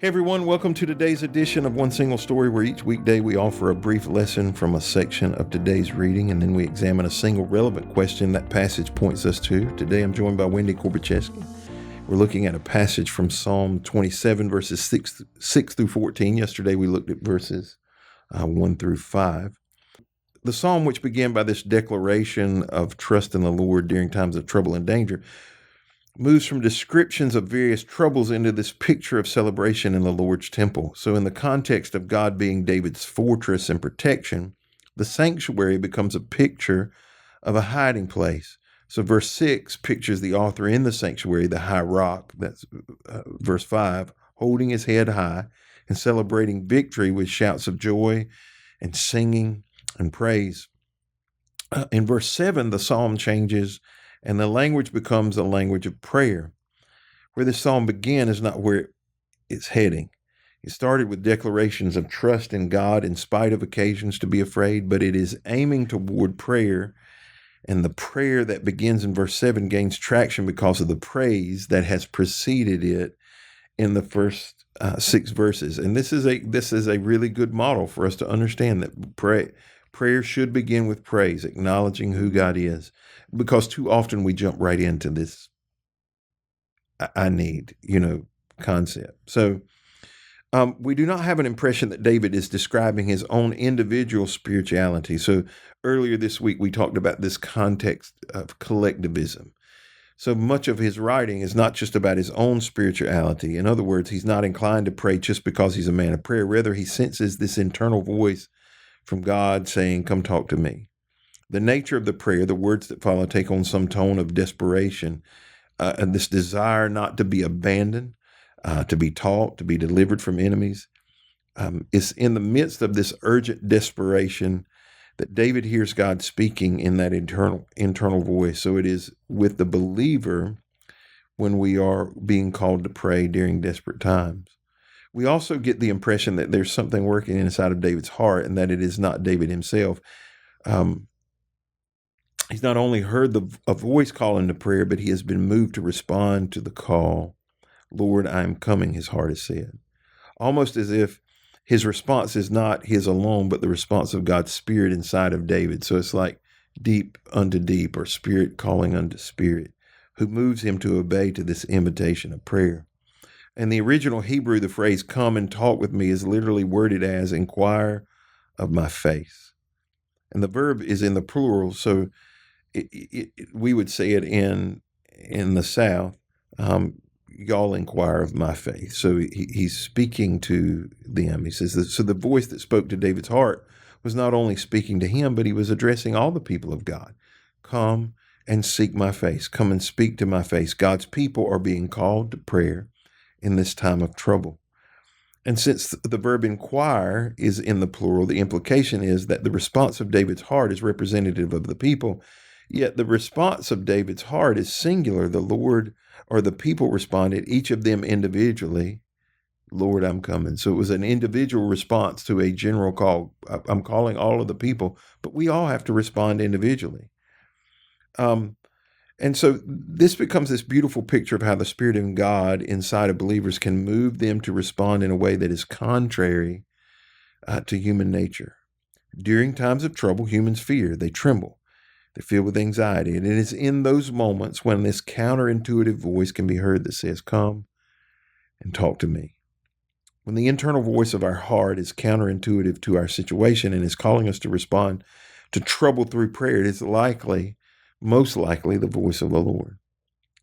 Hey everyone, welcome to today's edition of One Single Story, where each weekday we offer a brief lesson from a section of today's reading, and then we examine a single relevant question that passage points us to. Today I'm joined by Wendy Korbusieski. We're looking at a passage from Psalm 27, verses 6 through 14. Yesterday we looked at verses 1 through 5. The psalm, which began by this declaration of trust in the Lord during times of trouble and danger, moves from descriptions of various troubles into this picture of celebration in the Lord's temple. So in the context of God being David's fortress and protection, the sanctuary becomes a picture of a hiding place. So verse 6 pictures the author in the sanctuary, the high rock. That's verse 5, holding his head high and celebrating victory with shouts of joy and singing and praise. In verse 7, the psalm changes and the language becomes a language of prayer. Where this psalm began is not where it's heading. It started with declarations of trust in God in spite of occasions to be afraid, but it is aiming toward prayer. And the prayer that begins in verse 7 gains traction because of the praise that has preceded it in the first 6 verses. And this is a really good model for us to understand that prayer should begin with praise, acknowledging who God is, because too often we jump right into this I need, concept. So we do not have an impression that David is describing his own individual spirituality. So earlier this week, we talked about this context of collectivism. So much of his writing is not just about his own spirituality. In other words, he's not inclined to pray just because he's a man of prayer. Rather, he senses this internal voice from God saying, "Come talk to me." The nature of the prayer, the words that follow, take on some tone of desperation, and this desire not to be abandoned, to be taught, to be delivered from enemies. It's in the midst of this urgent desperation that David hears God speaking in that internal voice. So it is with the believer when we are being called to pray during desperate times. We also get the impression that there's something working inside of David's heart and that it is not David himself. He's not only heard a voice calling to prayer, but he has been moved to respond to the call. "Lord, I am coming," his heart has said. Almost as if his response is not his alone, but the response of God's Spirit inside of David. So it's like deep unto deep, or spirit calling unto spirit, who moves him to obey to this invitation of prayer. In the original Hebrew, the phrase "come and talk with me" is literally worded as "inquire of my face." And the verb is in the plural, so we would say it in the South, y'all inquire of my faith. So he's speaking to them. He says, so the voice that spoke to David's heart was not only speaking to him, but he was addressing all the people of God. Come and seek my face. Come and speak to my face. God's people are being called to prayer in this time of trouble. And since the verb inquire is in the plural, the implication is that the response of David's heart is representative of the people. Yet the response of David's heart is singular. The Lord or the people responded, each of them individually, "Lord, I'm coming." So it was an individual response to a general call. I'm calling all of the people, but we all have to respond individually. And so this becomes this beautiful picture of how the Spirit of God inside of believers can move them to respond in a way that is contrary to human nature. During times of trouble, humans fear, they tremble. They're filled with anxiety. And it is in those moments when this counterintuitive voice can be heard that says, "Come and talk to me." When the internal voice of our heart is counterintuitive to our situation and is calling us to respond to trouble through prayer, it is most likely, the voice of the Lord.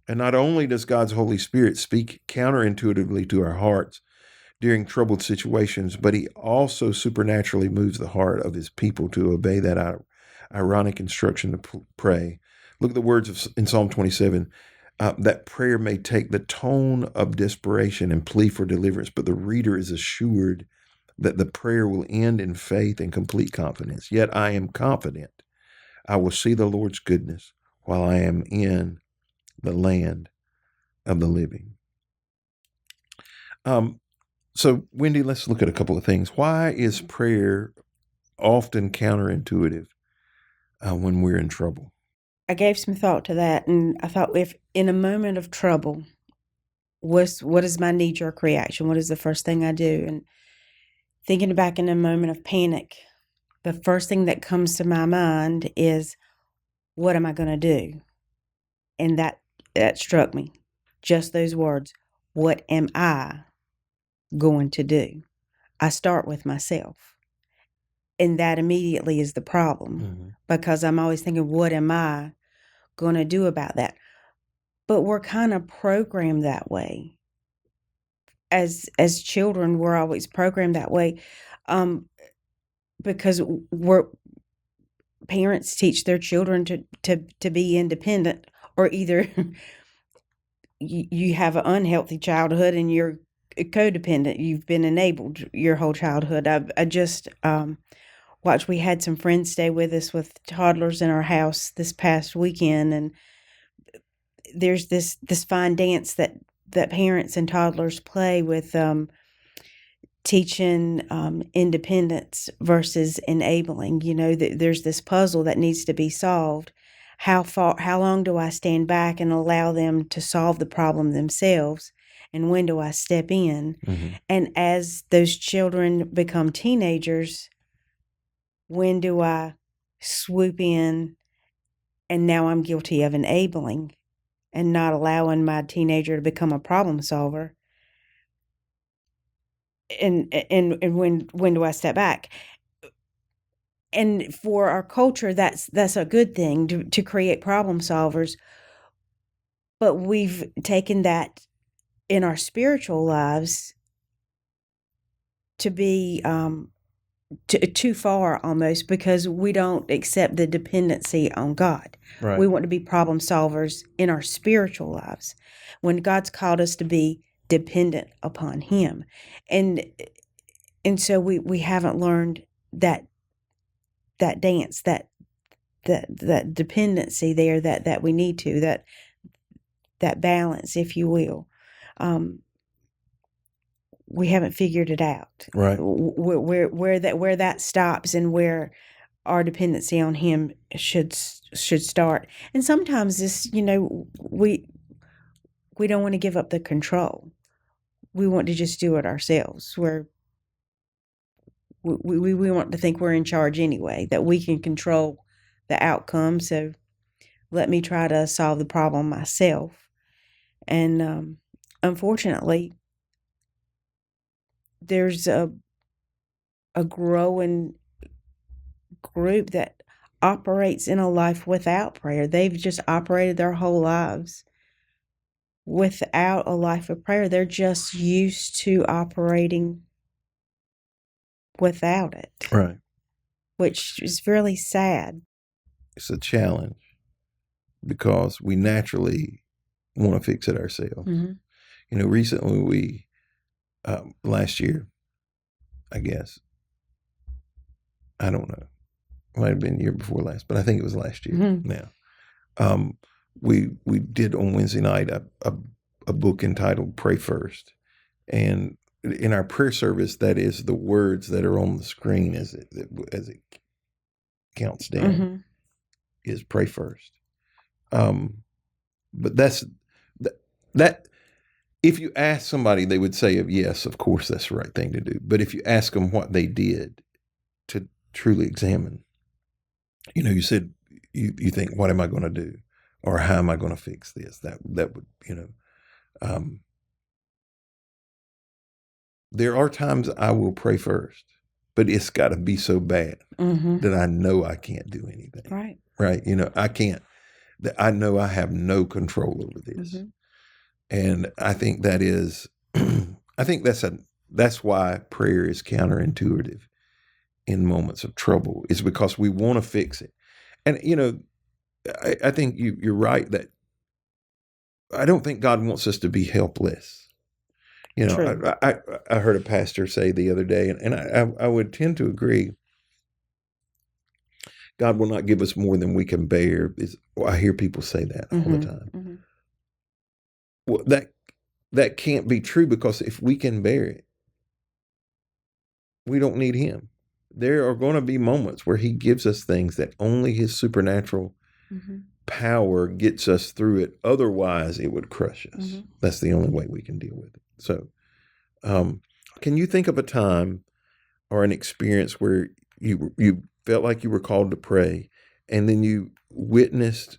And not only does God's Holy Spirit speak counterintuitively to our hearts during troubled situations, but he also supernaturally moves the heart of his people to obey that ironic instruction to pray. Look at the words in Psalm 27. That prayer may take the tone of desperation and plea for deliverance, but the reader is assured that the prayer will end in faith and complete confidence. "Yet I am confident I will see the Lord's goodness while I am in the land of the living." So, Wendy, let's look at a couple of things. Why is prayer often counterintuitive when we're in trouble? I gave some thought to that, and I thought if in a moment of trouble, what is my knee-jerk reaction? What is the first thing I do? And thinking back in a moment of panic, the first thing that comes to my mind is, what am I going to do? And that struck me. Just those words. What am I going to do? I start with myself. And that immediately is the problem, because I'm always thinking, what am I going to do about that? But we're kind of programmed that way. As children, we're always programmed that way, because parents teach their children to be independent, or either you have an unhealthy childhood and you're codependent. You've been enabled your whole childhood. I just watched. We had some friends stay with us with toddlers in our house this past weekend, and there's this fine dance that parents and toddlers play with, teaching independence versus enabling. There's this puzzle that needs to be solved. How long do I stand back and allow them to solve the problem themselves? And when do I step in? And as those children become teenagers, when do I swoop in? And now I'm guilty of enabling and not allowing my teenager to become a problem solver. And when do I step back? And for our culture, that's a good thing, to create problem solvers. But we've taken that in our spiritual lives to be too far almost, because we don't accept the dependency on God. Right. We want to be problem solvers in our spiritual lives, when God's called us to be dependent upon Him. And so we haven't learned that dance, that dependency there that we need to, that balance, if you will. We haven't figured it out. Right. Where that stops and where our dependency on Him should start. And sometimes this, we don't want to give up the control. We want to just do it ourselves. We want to think we're in charge anyway, that we can control the outcome. So let me try to solve the problem myself. And unfortunately, there's a growing group that operates in a life without prayer. They've just operated their whole lives without a life of prayer. They're just used to operating without it. Right. Which is really sad. It's a challenge because we naturally want to fix it ourselves. Recently we, last year, I guess, I don't know, it might have been the year before last, but I think it was last year now. We did on Wednesday night a book entitled Pray First. And in our prayer service, that is the words that are on the screen as it counts down, is pray first. But that if you ask somebody, they would say, yes, of course, that's the right thing to do. But if you ask them what they did to truly examine, you said, you think, what am I going to do? Or how am I going to fix this? That would, there are times I will pray first, but it's got to be so bad that I know I can't do anything. Right. Right. I can't. I know I have no control over this. And I think that is, that's why prayer is counterintuitive in moments of trouble, is because we want to fix it. And, I think you're right that I don't think God wants us to be helpless. I heard a pastor say the other day, and I would tend to agree. God will not give us more than we can bear. I hear people say that all the time. Well, that can't be true, because if we can bear it, we don't need Him. There are going to be moments where He gives us things that only His supernatural power gets us through it. Otherwise, it would crush us. That's the only way we can deal with it. So, can you think of a time or an experience where you felt like you were called to pray, and then you witnessed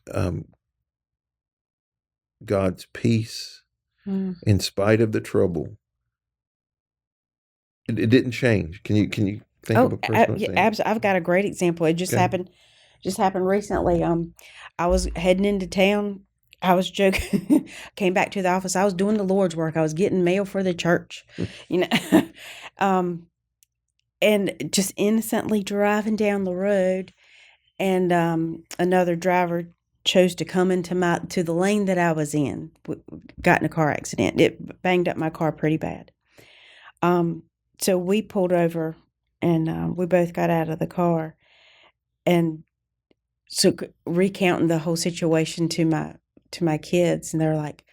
God's peace in spite of the trouble? It didn't change. Can you think of a personal example? Absolutely. I've got a great example. It just happened recently. I was heading into town. I was joking. Came back to the office. I was doing the Lord's work. I was getting mail for the church, and just innocently driving down the road, and another driver chose to come into the lane that I was in. Got in a car accident. It banged up my car pretty bad. So we pulled over, and we both got out of the car, and so recounting the whole situation to my kids, and they're like,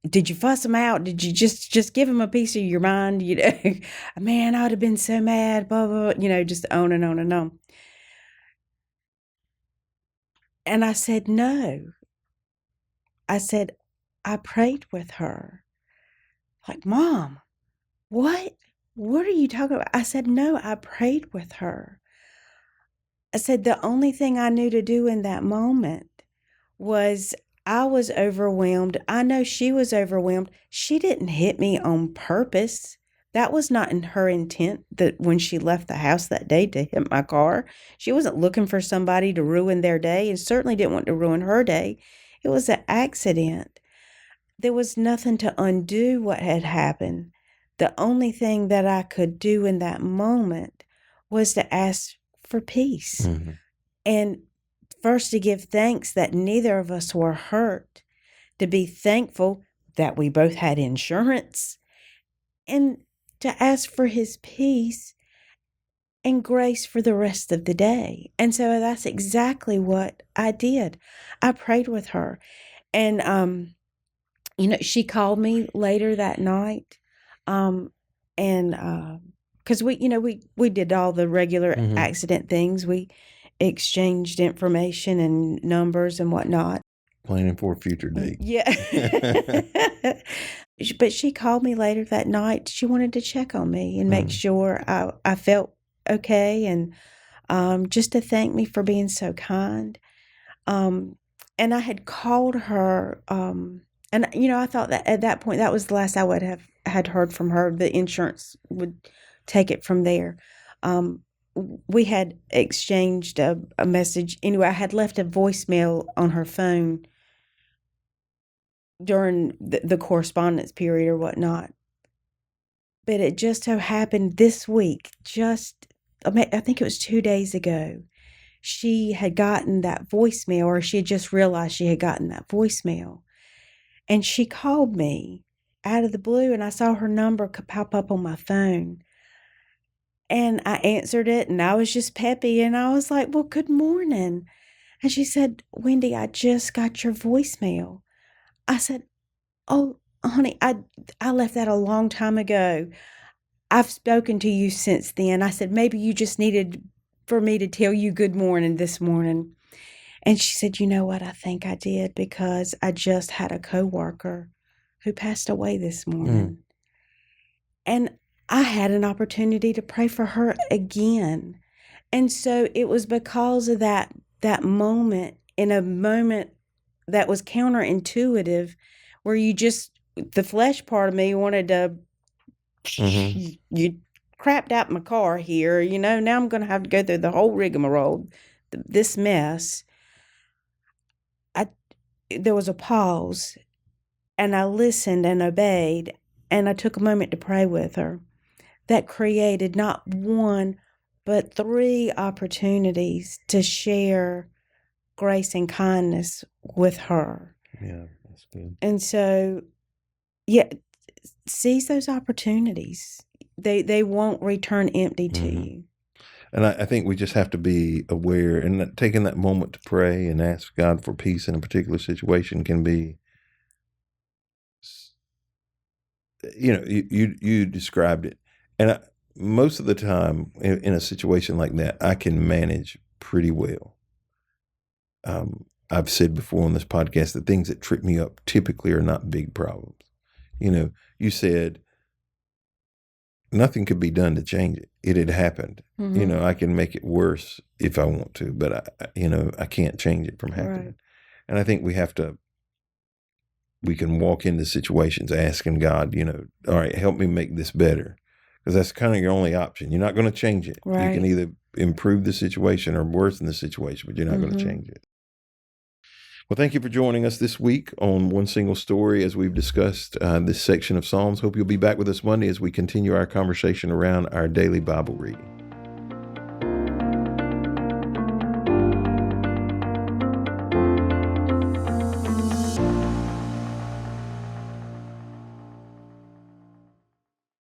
"Did you fuss him out? Did you just give him a piece of your mind? Man, I would have been so mad." Blah blah. Just on and on and on. And I said, "No." I said, "I prayed with her." Like, "Mom, what? What are you talking about?" I said, "No, I prayed with her." I said, "The only thing I knew to do in that moment was I was overwhelmed. I know she was overwhelmed. She didn't hit me on purpose. That was not in her intent that when she left the house that day to hit my car. She wasn't looking for somebody to ruin their day and certainly didn't want to ruin her day. It was an accident. There was nothing to undo what had happened. The only thing that I could do in that moment was to ask for peace. And first to give thanks that neither of us were hurt, to be thankful that we both had insurance, and to ask for his peace and grace for the rest of the day. And so that's exactly what I did. I prayed with her. And she called me later that night, and because we did all the regular accident things. We exchanged information and numbers and whatnot. Planning for a future date. Yeah. But she called me later that night. She wanted to check on me and make sure I felt okay, and just to thank me for being so kind. And I had called her, and I thought that at that point that was the last I would have had heard from her. The insurance would take it from there. We had exchanged a message. Anyway, I had left a voicemail on her phone during the correspondence period or whatnot. But it just so happened this week, I think it was 2 days ago, she had gotten that voicemail, or she had just realized she had gotten that voicemail. And she called me out of the blue, and I saw her number pop up on my phone. And I answered it, and I was just peppy, and I was like, "Well, good morning." And she said, "Wendy, I just got your voicemail." I said, "Oh, honey, I left that a long time ago. I've spoken to you since then." I said, "Maybe you just needed for me to tell you good morning this morning." And she said, "You know what? I think I did, because I just had a coworker who passed away this morning." And I had an opportunity to pray for her again. And so it was because of that moment, in a moment that was counterintuitive, where the flesh part of me wanted to, you crapped out my car here, now I'm going to have to go through the whole rigmarole, this mess. There was a pause, and I listened and obeyed, and I took a moment to pray with her. That created not one, but 3 opportunities to share grace and kindness with her. Yeah, that's good. And so, yeah, seize those opportunities. They won't return empty to you. And I think we just have to be aware, and taking that moment to pray and ask God for peace in a particular situation can be, you described it. And most of the time in a situation like that, I can manage pretty well. I've said before on this podcast, the things that trip me up typically are not big problems. You said nothing could be done to change it. It had happened. Mm-hmm. I can make it worse if I want to, but I can't change it from happening. Right. And I think we can walk into situations asking God, all right, help me make this better. Because that's kind of your only option. You're not going to change it. Right. You can either improve the situation or worsen the situation, but you're not going to change it. Well, thank you for joining us this week on One Single Story as we've discussed this section of Psalms. Hope you'll be back with us Monday as we continue our conversation around our daily Bible reading.